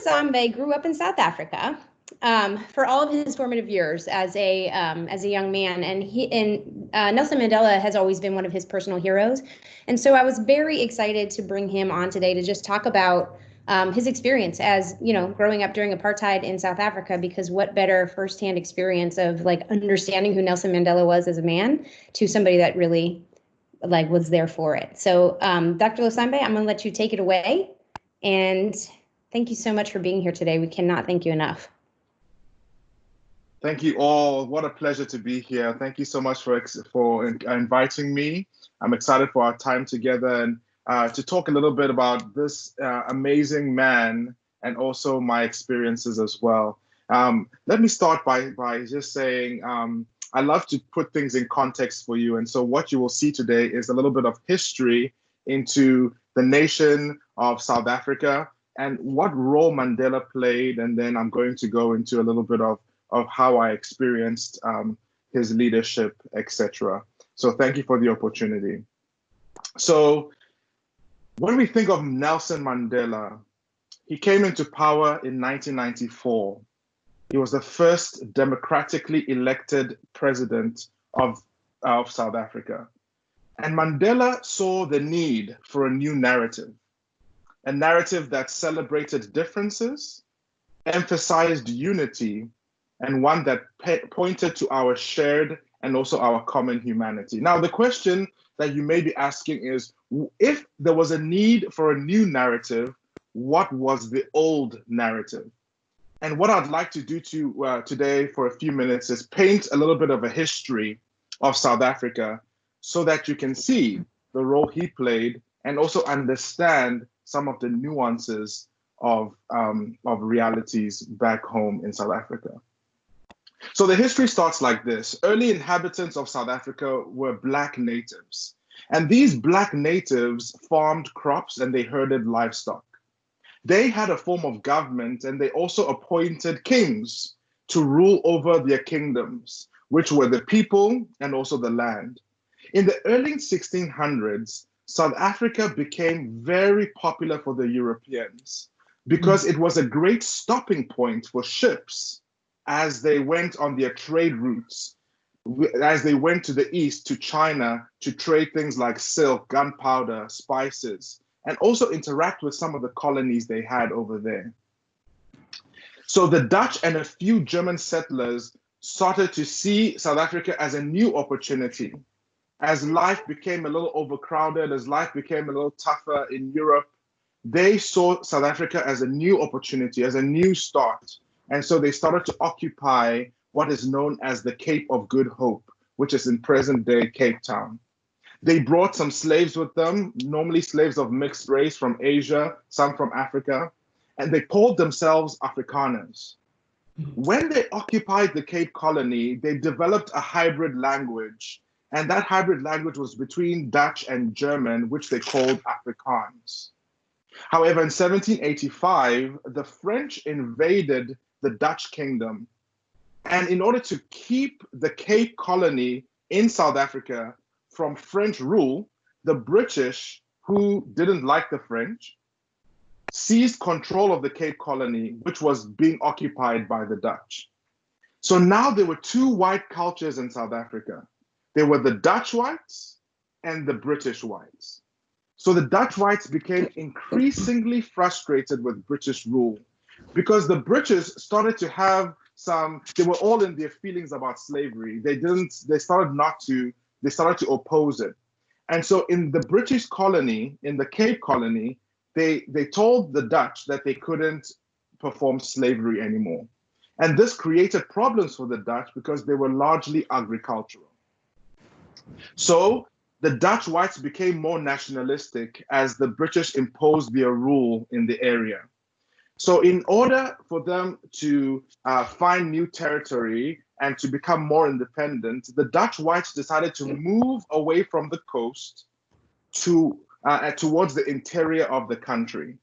Losambe grew up in South Africa for all of his formative years as a young man, and Nelson Mandela has always been one of his personal heroes. And so I was very excited to bring him on today to just talk about his experience as, growing up during apartheid in South Africa, because what better firsthand experience of like understanding who Nelson Mandela was as a man to somebody that really like was there for it. So Dr. Losambe, I'm gonna let you take it away. And thank you so much for being here today. We cannot thank you enough. Thank you all. What a pleasure to be here. Thank you so much for inviting me. I'm excited for our time together and to talk a little bit about this amazing man and also my experiences as well. Let me start by just saying I love to put things in context for you. And so what you will see today is a little bit of history into the nation of South Africa and what role Mandela played. And then I'm going to go into a little bit of how I experienced his leadership, etc. So thank you for the opportunity. So when we think of Nelson Mandela, he came into power in 1994. He was the first democratically elected president of South Africa. And Mandela saw the need for a new narrative, a narrative that celebrated differences, emphasized unity, and one that pointed to our shared and also our common humanity. Now, the question that you may be asking is, if there was a need for a new narrative, what was the old narrative? And what I'd like to do today for a few minutes is paint a little bit of a history of South Africa so that you can see the role he played and also understand some of the nuances of realities back home in South Africa. So the history starts like this. Early inhabitants of South Africa were Black natives. And these Black natives farmed crops and they herded livestock. They had a form of government and they also appointed kings to rule over their kingdoms, which were the people and also the land. In the early 1600s, South Africa became very popular for the Europeans because it was a great stopping point for ships as they went on their trade routes, as they went to the east, to China, to trade things like silk, gunpowder, spices, and also interact with some of the colonies they had over there. So the Dutch and a few German settlers started to see South Africa as a new opportunity. As life became a little overcrowded, as life became a little tougher in Europe, they saw South Africa as a new opportunity, as a new start. And so they started to occupy what is known as the Cape of Good Hope, which is in present-day Cape Town. They brought some slaves with them, normally slaves of mixed race from Asia, some from Africa, and they called themselves Afrikaners. When they occupied the Cape Colony, they developed a hybrid language, and that hybrid language was between Dutch and German, which they called Afrikaans. However, in 1785, the French invaded the Dutch kingdom. And in order to keep the Cape Colony in South Africa from French rule, the British, who didn't like the French, seized control of the Cape Colony, which was being occupied by the Dutch. So now there were two white cultures in South Africa. There were the Dutch whites and the British whites. So the Dutch whites became increasingly frustrated with British rule because the British started to have they were all in their feelings about slavery. They started to oppose it. And so in the British colony, in the Cape Colony, they told the Dutch that they couldn't perform slavery anymore. And this created problems for the Dutch because they were largely agricultural. So the Dutch whites became more nationalistic as the British imposed their rule in the area. So in order for them to find new territory and to become more independent, the Dutch whites decided to move away from the coast towards the interior of the country.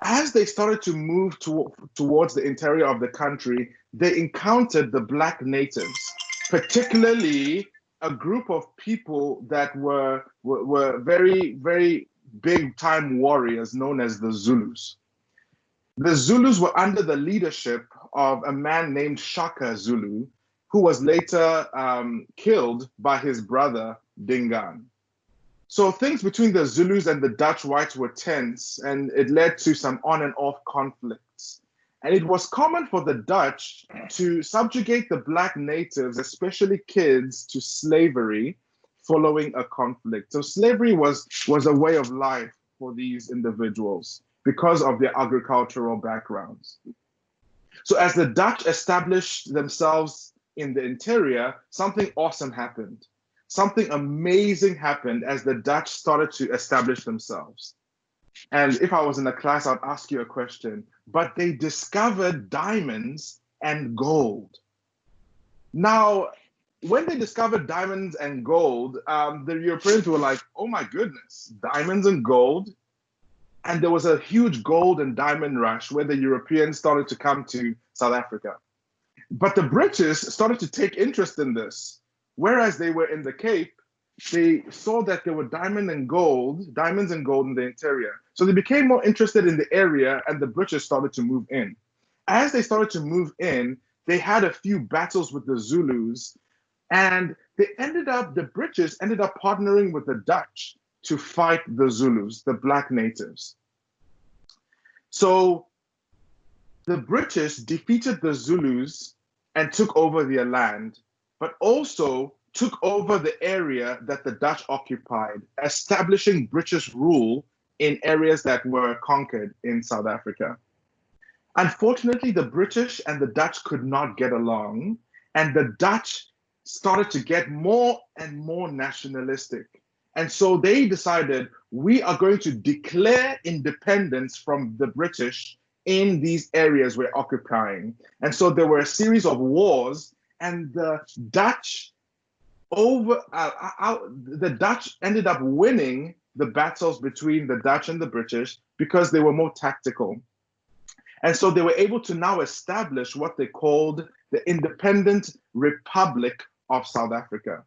As they started to move towards the interior of the country, they encountered the Black natives, particularly a group of people that were very, very big time warriors known as the Zulus. The Zulus were under the leadership of a man named Shaka Zulu, who was later killed by his brother Dingaan. So things between the Zulus and the Dutch whites were tense, and it led to some on and off conflicts. And it was common for the Dutch to subjugate the black natives, especially kids, to slavery following a conflict. So slavery was a way of life for these individuals because of their agricultural backgrounds. So as the Dutch established themselves in the interior, something awesome happened. Something amazing happened as the Dutch started to establish themselves. And if I was in a class, I'd ask you a question. But they discovered diamonds and gold. Now, when they discovered diamonds and gold, the Europeans were like, oh my goodness, diamonds and gold. And there was a huge gold and diamond rush where the Europeans started to come to South Africa. But the British started to take interest in this. Whereas they were in the Cape, they saw that there were diamonds and gold in the interior. So they became more interested in the area, and the British started to move in. As they started to move in, they had a few battles with the Zulus, and the British ended up partnering with the Dutch to fight the Zulus, the black natives. So the British defeated the Zulus and took over their land, but also took over the area that the Dutch occupied, establishing British rule in areas that were conquered in South Africa. Unfortunately, the British and the Dutch could not get along, and the Dutch started to get more and more nationalistic. And so they decided, we are going to declare independence from the British in these areas we're occupying. And so there were a series of wars, and the Dutch ended up winning the battles between the Dutch and the British because they were more tactical. And so they were able to now establish what they called the Independent Republic of South Africa.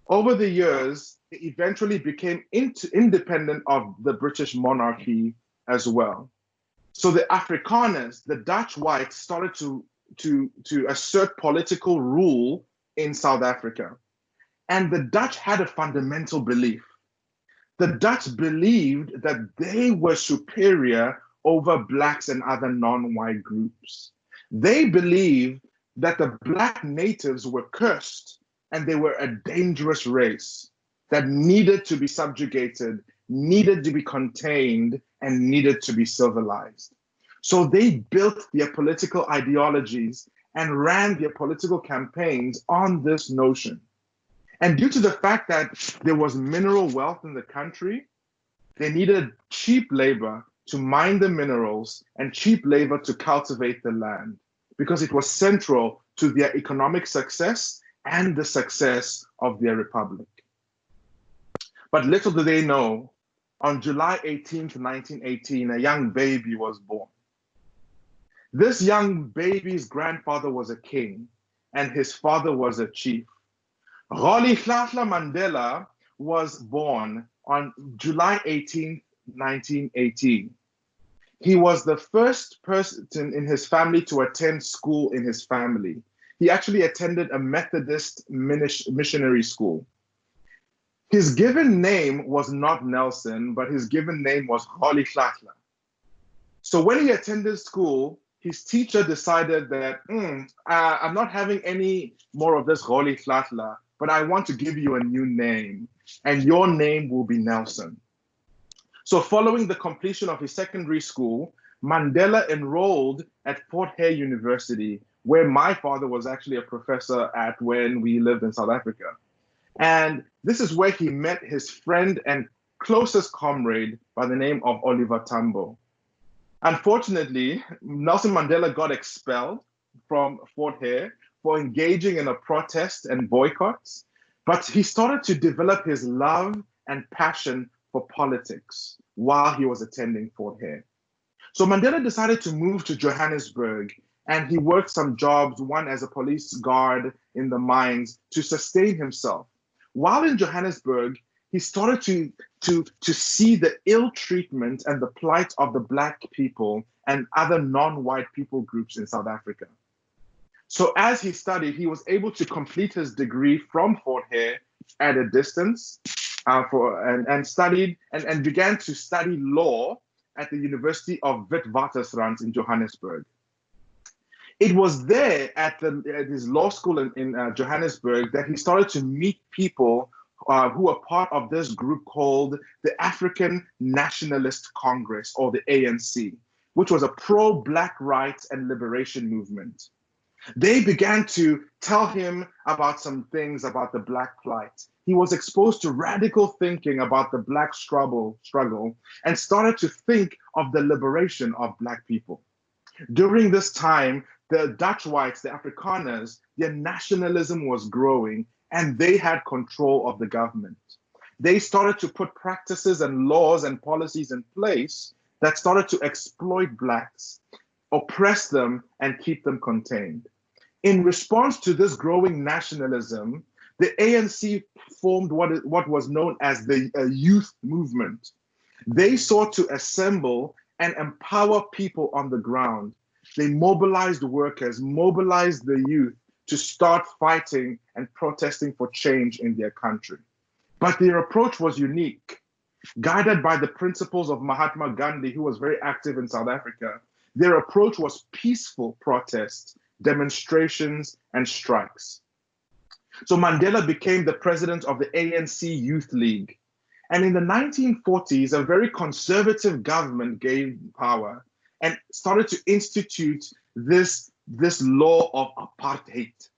Over the years, it eventually became independent of the British monarchy as well. So the Afrikaners, the Dutch whites, started to assert political rule in South Africa. And the Dutch had a fundamental belief. The Dutch believed that they were superior over blacks and other non-white groups. They believed that the black natives were cursed and they were a dangerous race that needed to be subjugated, needed to be contained, and needed to be civilized. So they built their political ideologies and ran their political campaigns on this notion. And due to the fact that there was mineral wealth in the country, they needed cheap labor to mine the minerals and cheap labor to cultivate the land, because it was central to their economic success and the success of their republic. But little do they know, on July 18th, 1918, a young baby was born. This young baby's grandfather was a king, and his father was a chief. Rolihlahla Mandela was born on July 18th, 1918. He was the first person in his family to attend school in his family. He actually attended a Methodist missionary school. His given name was not Nelson, but his given name was Rolihlahla. So when he attended school, his teacher decided that, I'm not having any more of this Rolihlahla, but I want to give you a new name, and your name will be Nelson. So following the completion of his secondary school, Mandela enrolled at Fort Hare University, where my father was actually a professor at when we lived in South Africa. And this is where he met his friend and closest comrade by the name of Oliver Tambo. Unfortunately, Nelson Mandela got expelled from Fort Hare for engaging in a protest and boycotts, but he started to develop his love and passion for politics while he was attending Fort Hare. So Mandela decided to move to Johannesburg, and he worked some jobs, one as a police guard in the mines, to sustain himself. While in Johannesburg, he started to see the ill treatment and the plight of the Black people and other non-white people groups in South Africa. So as he studied, he was able to complete his degree from Fort Hare at a distance, and studied and began to study law at the University of Witwatersrand in Johannesburg. It was there at his law school in Johannesburg that he started to meet people who were part of this group called the African Nationalist Congress, or the ANC, which was a pro-Black rights and liberation movement. They began to tell him about some things about the Black plight. He was exposed to radical thinking about the Black struggle, and started to think of the liberation of Black people. During this time, the Dutch whites, the Afrikaners, their nationalism was growing, and they had control of the government. They started to put practices and laws and policies in place that started to exploit Blacks, oppress them, and keep them contained. In response to this growing nationalism, the ANC formed what was known as the youth movement. They sought to assemble and empower people on the ground. They mobilized workers, mobilized the youth to start fighting and protesting for change in their country. But their approach was unique. Guided by the principles of Mahatma Gandhi, who was very active in South Africa, their approach was peaceful protests, demonstrations, and strikes. So Mandela became the president of the ANC Youth League. And in the 1940s, a very conservative government gained power and started to institute this law of apartheid.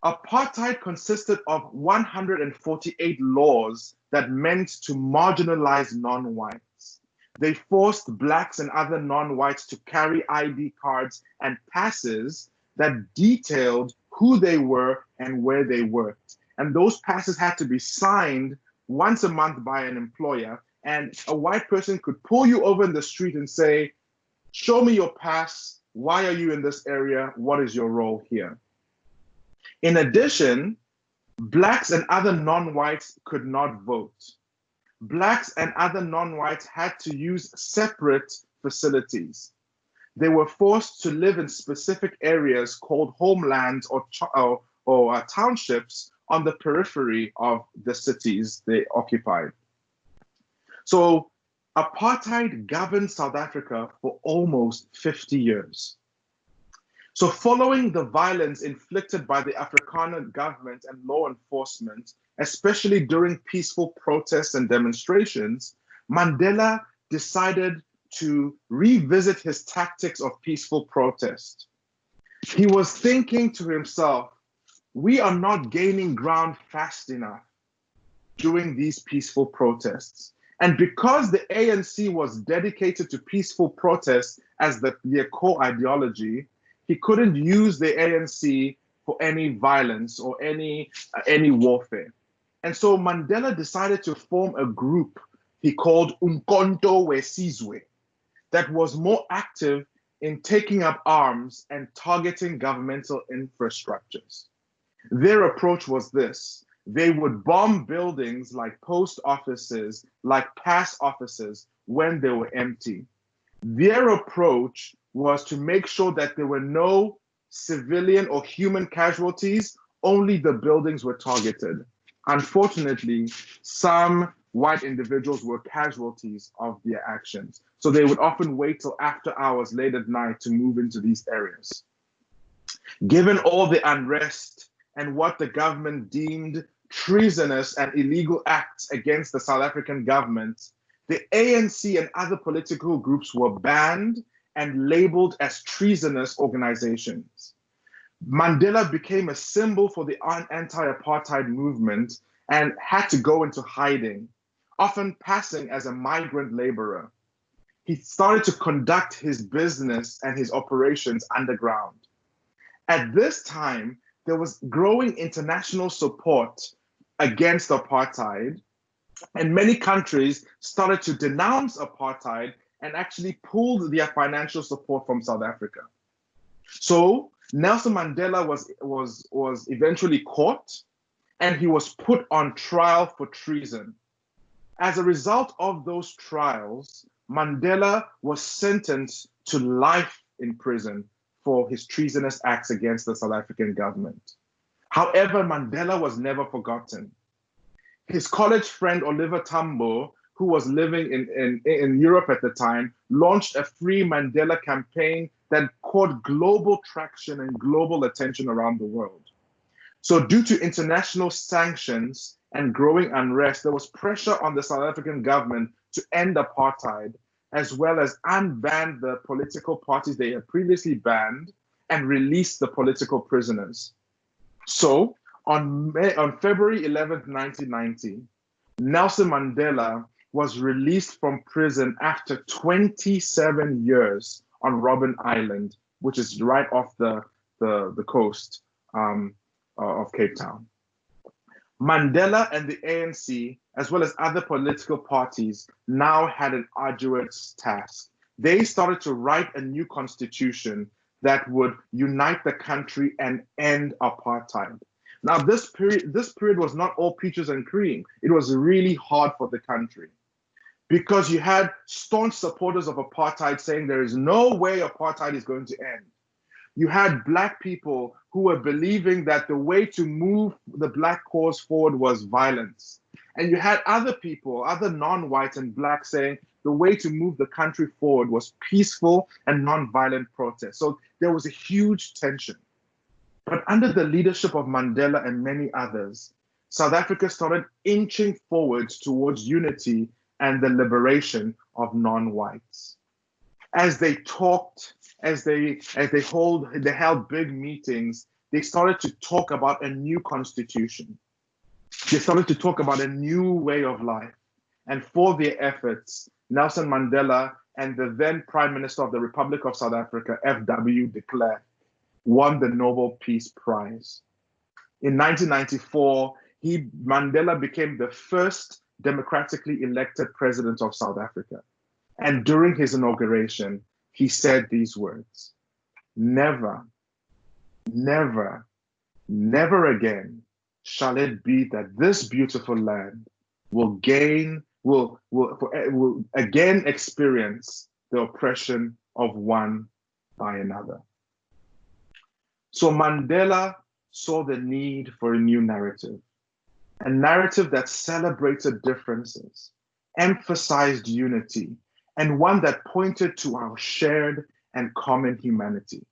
Apartheid consisted of 148 laws that meant to marginalize non-whites. They forced Blacks and other non-whites to carry ID cards and passes that detailed who they were and where they worked. And those passes had to be signed once a month by an employer. And a white person could pull you over in the street and say, "Show me your pass. Why are you in this area? What is your role here?" In addition, Blacks and other non-whites could not vote. Blacks and other non-whites had to use separate facilities. They were forced to live in specific areas called homelands or townships on the periphery of the cities they occupied. So apartheid governed South Africa for almost 50 years. So following the violence inflicted by the Afrikaner government and law enforcement, especially during peaceful protests and demonstrations, Mandela decided to revisit his tactics of peaceful protest. He was thinking to himself, we are not gaining ground fast enough during these peaceful protests. And because the ANC was dedicated to peaceful protests as their core ideology, he couldn't use the ANC for any violence or any warfare. And so Mandela decided to form a group he called Umkhonto weSizwe that was more active in taking up arms and targeting governmental infrastructures. Their approach was this: they would bomb buildings like post offices, like pass offices when they were empty. Their approach was to make sure that there were no civilian or human casualties, only the buildings were targeted. Unfortunately, some white individuals were casualties of their actions. So they would often wait till after hours, late at night, to move into these areas. Given all the unrest and what the government deemed treasonous and illegal acts against the South African government, the ANC and other political groups were banned and labeled as treasonous organizations. Mandela became a symbol for the anti-apartheid movement and had to go into hiding, often passing as a migrant laborer. He started to conduct his business and his operations underground. At this time, there was growing international support against apartheid, and many countries started to denounce apartheid and actually pulled their financial support from South Africa. So Nelson Mandela was eventually caught, and he was put on trial for treason. As a result of those trials, Mandela was sentenced to life in prison for his treasonous acts against the South African government. However, Mandela was never forgotten. His college friend Oliver Tambo, who was living in Europe at the time, launched a Free Mandela campaign that caught global traction and global attention around the world. So due to international sanctions and growing unrest, there was pressure on the South African government to end apartheid, as well as unban the political parties they had previously banned and release the political prisoners. So on February 11th, 1990, Nelson Mandela was released from prison after 27 years on Robben Island, which is right off the coast of Cape Town. Mandela and the ANC, as well as other political parties, now had an arduous task. They started to write a new constitution that would unite the country and end apartheid. Now, this period was not all peaches and cream. It was really hard for the country because you had staunch supporters of apartheid saying there is no way apartheid is going to end. You had Black people who were believing that the way to move the Black cause forward was violence. And you had other people, other non-white and Black, saying the way to move the country forward was peaceful and non-violent protest. So there was a huge tension. But under the leadership of Mandela and many others, South Africa started inching forwards towards unity and the liberation of non-whites. As they talked, as they held big meetings, they started to talk about a new constitution. They started to talk about a new way of life. And for their efforts, Nelson Mandela and the then Prime Minister of the Republic of South Africa, F.W. de Klerk, won the Nobel Peace Prize. In 1994, Mandela became the first democratically elected president of South Africa. And during his inauguration, he said these words: "Never, never, never again shall it be that this beautiful land will again experience the oppression of one by another." So Mandela saw the need for a new narrative, a narrative that celebrated differences, emphasized unity, and one that pointed to our shared and common humanity.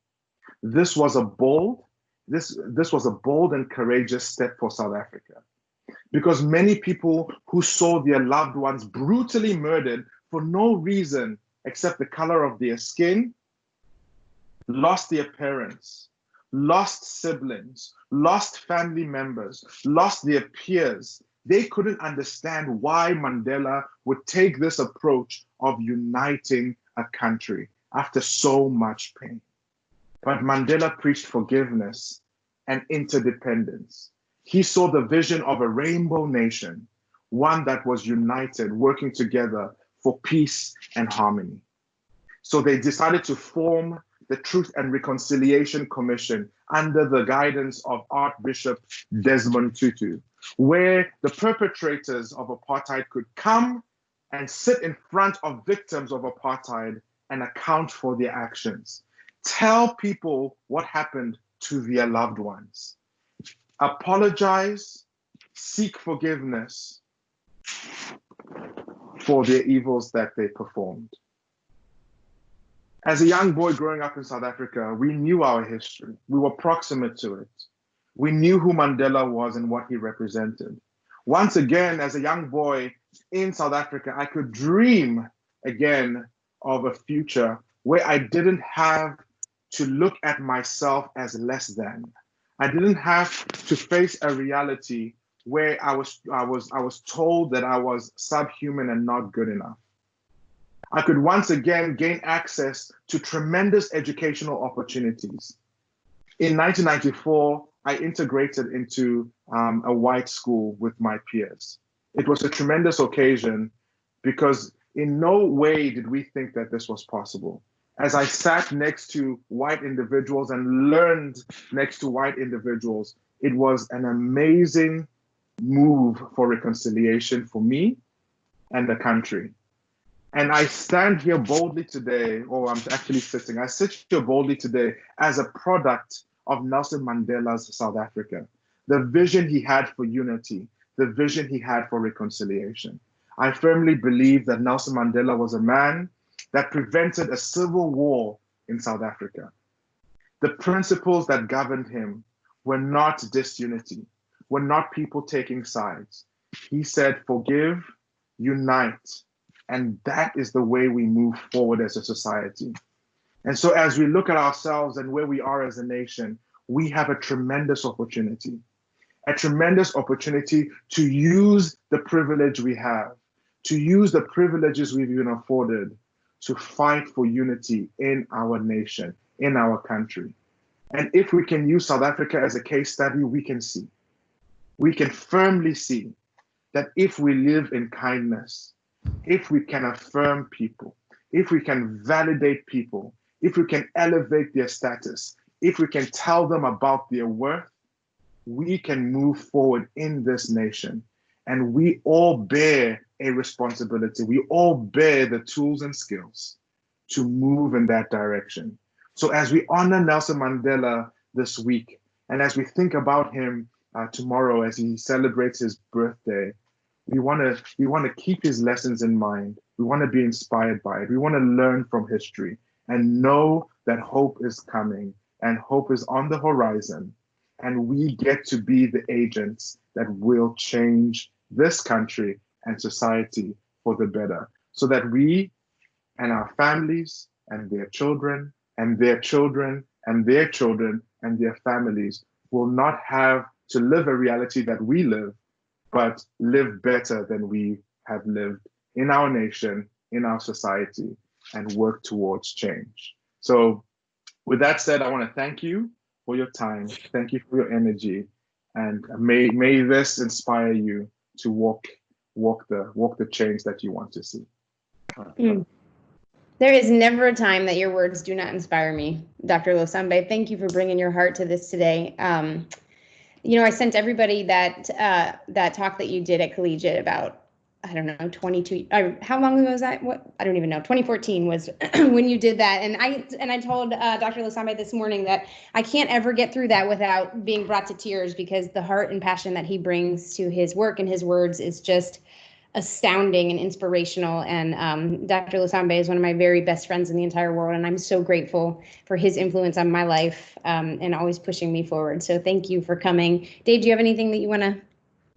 This was a bold and courageous step for South Africa, because many people who saw their loved ones brutally murdered for no reason except the color of their skin, lost their parents, lost siblings, lost family members, lost their peers. They couldn't understand why Mandela would take this approach of uniting a country after so much pain. But Mandela preached forgiveness and interdependence. He saw the vision of a rainbow nation, one that was united, working together for peace and harmony. So they decided to form the Truth and Reconciliation Commission under the guidance of Archbishop Desmond Tutu, where the perpetrators of apartheid could come and sit in front of victims of apartheid and account for their actions. Tell people what happened to their loved ones. Apologize, seek forgiveness for their evils that they performed. As a young boy growing up in South Africa, we knew our history. We were proximate to it. We knew who Mandela was and what he represented. Once again, as a young boy in South Africa, I could dream again of a future where I didn't have to look at myself as less than. I didn't have to face a reality where I was told that I was subhuman and not good enough. I could once again gain access to tremendous educational opportunities. In 1994, I integrated into a white school with my peers. It was a tremendous occasion because in no way did we think that this was possible. As I sat next to white individuals and learned next to white individuals, it was an amazing move for reconciliation for me and the country. And I stand here boldly today, or I'm actually sitting, I sit here boldly today as a product of Nelson Mandela's South Africa, the vision he had for unity, the vision he had for reconciliation. I firmly believe that Nelson Mandela was a man that prevented a civil war in South Africa. The principles that governed him were not disunity, were not people taking sides. He said, forgive, unite, and that is the way we move forward as a society. And so as we look at ourselves and where we are as a nation, we have a tremendous opportunity to use the privilege we have, to use the privileges we've been afforded to fight for unity in our nation, in our country. And if we can use South Africa as a case study, we can firmly see that if we live in kindness, if we can affirm people, if we can validate people, if we can elevate their status, if we can tell them about their worth, we can move forward in this nation. And we all bear a responsibility. We all bear the tools and skills to move in that direction. So as we honor Nelson Mandela this week, and as we think about him tomorrow as he celebrates his birthday, we want to keep his lessons in mind. We want to be inspired by it. We want to learn from history and know that hope is coming and hope is on the horizon. And we get to be the agents that will change this country and society for the better, so that we and our families and their children and their children and their children and their families will not have to live a reality that we live, but live better than we have lived in our nation, in our society, and work towards change. So with that said, I want to thank you for your time. Thank you for your energy. And may this inspire you to walk the change that you want to see. There is never a time that your words do not inspire me, Dr. Losambe. Thank you for bringing your heart to this today. I sent everybody that talk that you did at Collegiate about, I don't know, 22. How long ago was that? I don't even know. 2014 was when you did that, and I told Dr. Losambe this morning that I can't ever get through that without being brought to tears, because the heart and passion that he brings to his work and his words is just astounding and inspirational. And Dr. Losambe is one of my very best friends in the entire world, and I'm so grateful for his influence on my life and always pushing me forward. So thank you for coming. Dave, do you have anything that you want to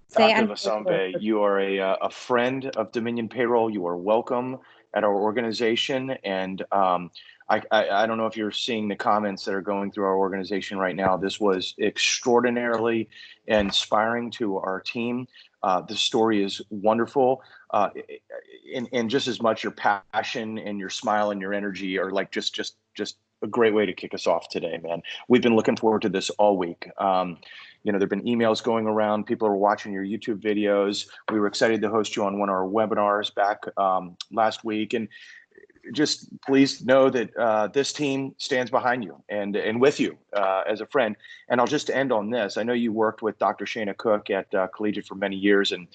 say? Dr. Losambe, you are a friend of Dominion Payroll. You are welcome at our organization. And I don't know if you're seeing the comments that are going through our organization right now. This was extraordinarily inspiring to our team. The story is wonderful. And just as much your passion and your smile and your energy are like just a great way to kick us off today, man. We've been looking forward to this all week. There've been emails going around. People are watching your YouTube videos. We were excited to host you on one of our webinars back last week. And just please know that this team stands behind you and with you as a friend. And I'll just end on this. I know you worked with Dr. Shana Cook at Collegiate for many years, and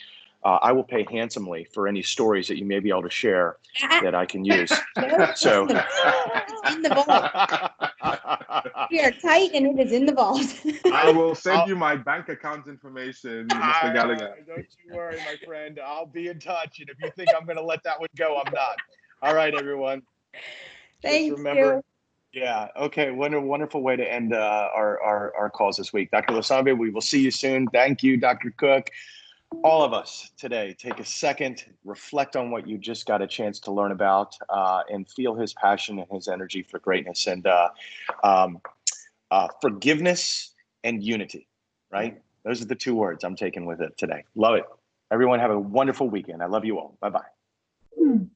I will pay handsomely for any stories that you may be able to share that I can use. So it's in the vault. We are tight, and it is in the vault. I will send you my bank account information, Mr. Gallagher. Don't you worry, my friend. I'll be in touch. And if you think I'm going to let that one go, I'm not. All right, everyone. Thank you. Yeah. Okay. What a wonderful way to end our calls this week. Dr. Losambe, we will see you soon. Thank you, Dr. Cook. All of us today, take a second, reflect on what you just got a chance to learn about, and feel his passion and his energy for greatness and forgiveness and unity, right? Those are the two words I'm taking with it today. Love it. Everyone have a wonderful weekend. I love you all. Bye-bye.